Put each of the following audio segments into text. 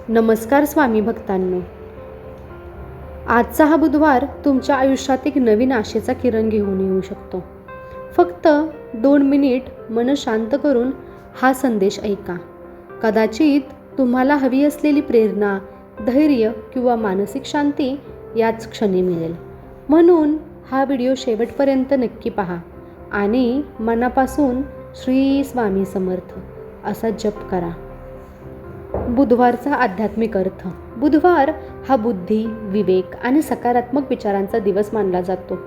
नमस्कार स्वामी भक्तांनो. आजचा हा बुधवार तुमच्या आयुष्यात एक नवीन आशेचा किरण घेऊन येऊ शकतो. फक्त 2 मिनिट मन शांत करून हा संदेश ऐका. कदाचित तुम्हाला हवी असलेली प्रेरणा, धैर्य किंवा मानसिक शांती याच क्षणी मिळेल. म्हणून हा व्हिडिओ शेवटपर्यंत नक्की पहा आणि मनापासून श्री स्वामी समर्थ असा जप करा. बुधवारचा आध्यात्मिक अर्थ. बुधवार हा बुद्धी, विवेक आणि सकारात्मक विचारांचा दिवस मानला जातो.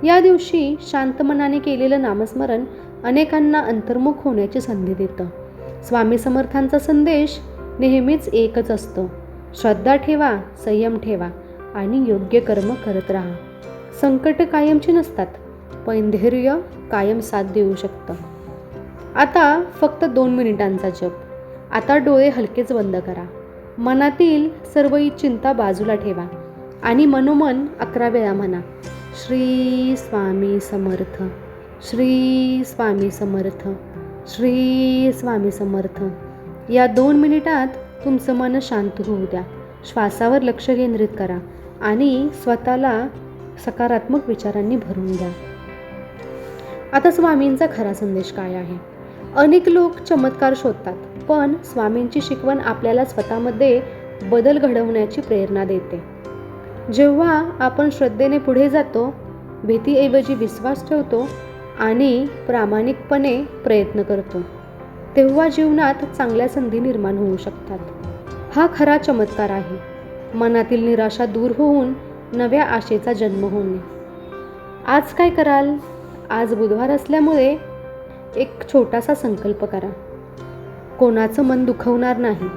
या दिवशी शांत मनाने केलेलं नामस्मरण अनेकांना अंतर्मुख होण्याची संधी देतं. स्वामी समर्थांचा संदेश नेहमीच एकच असतो: श्रद्धा ठेवा, संयम ठेवा आणि योग्य कर्म करत राहा. संकट कायमची नसतात, पण धैर्य कायम साथ देऊ शकतं. आता फक्त 2 मिनिटांचा जप. आता डोळे हलकेच बंद करा. मनातील सर्व चिंता बाजूला ठेवा आणि मनोमन 11 वेळा म्हणा: श्री स्वामी समर्थ, श्री स्वामी समर्थ, श्री स्वामी समर्थ. या 2 मिनिटात तुमचं मन शांत होऊ द्या. श्वासावर लक्ष केंद्रित करा आणि स्वतःला सकारात्मक विचारांनी भरून द्या. आता स्वामींचा खरा संदेश काय आहे? अनेक लोक चमत्कार शोधतात, पण स्वामींची शिकवण आपल्याला स्वतःमध्ये बदल घडवण्याची प्रेरणा देते. जेव्हा आपण श्रद्धेने पुढे जातो, भीतीऐवजी विश्वास ठेवतो आणि प्रामाणिकपणे प्रयत्न करतो, तेव्हा जीवनात चांगल्या संधी निर्माण होऊ शकतात. हा खरा चमत्कार आहे. मनातील निराशा दूर होऊन नव्या आशेचा जन्म होणे. आज काय कराल? आज बुधवार असल्यामुळे एक छोटासा संकल्प करा. कोणाचं मन दुखवणार नाही.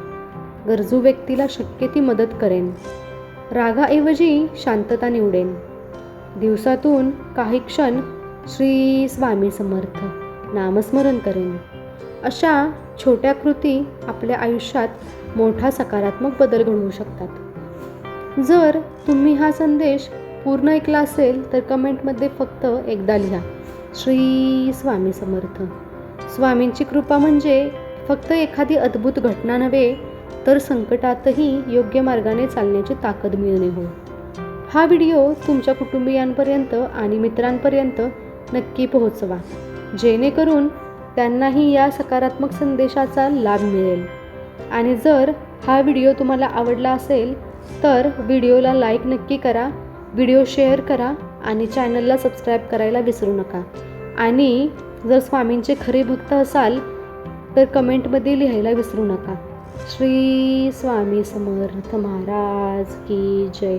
गरजू व्यक्तीला शक्य ती मदत करेन. रागाऐवजी शांतता निवडेन. दिवसातून काही क्षण श्री स्वामी समर्थ नामस्मरण करेन. अशा छोट्या कृती आपल्या आयुष्यात मोठा सकारात्मक बदल घडवू शकतात. जर तुम्ही हा संदेश पूर्ण ऐकला असेल तर कमेंटमध्ये फक्त एकदा लिहा: श्री स्वामी समर्थ. स्वामींची कृपा म्हणजे फक्त एखादी अद्भुत घटना नव्हे, तर संकटातही योग्य मार्गाने चालण्याची ताकद मिळणे होय. हा व्हिडिओ तुमच्या कुटुंबियांपर्यंत आणि मित्रांपर्यंत नक्की पोहोचवा, जेणेकरून त्यांनाही या सकारात्मक संदेशाचा लाभ मिळेल. आणि जर हा व्हिडिओ तुम्हाला आवडला असेल तर व्हिडिओला लाईक नक्की करा, व्हिडिओ शेअर करा आणि चॅनलला सबस्क्राईब करायला विसरू नका. आणि जर स्वामींचे खरे भक्त असाल तर कमेंटमध्ये लिहायला विसरू नका: श्री स्वामी समर्थ महाराज की जय.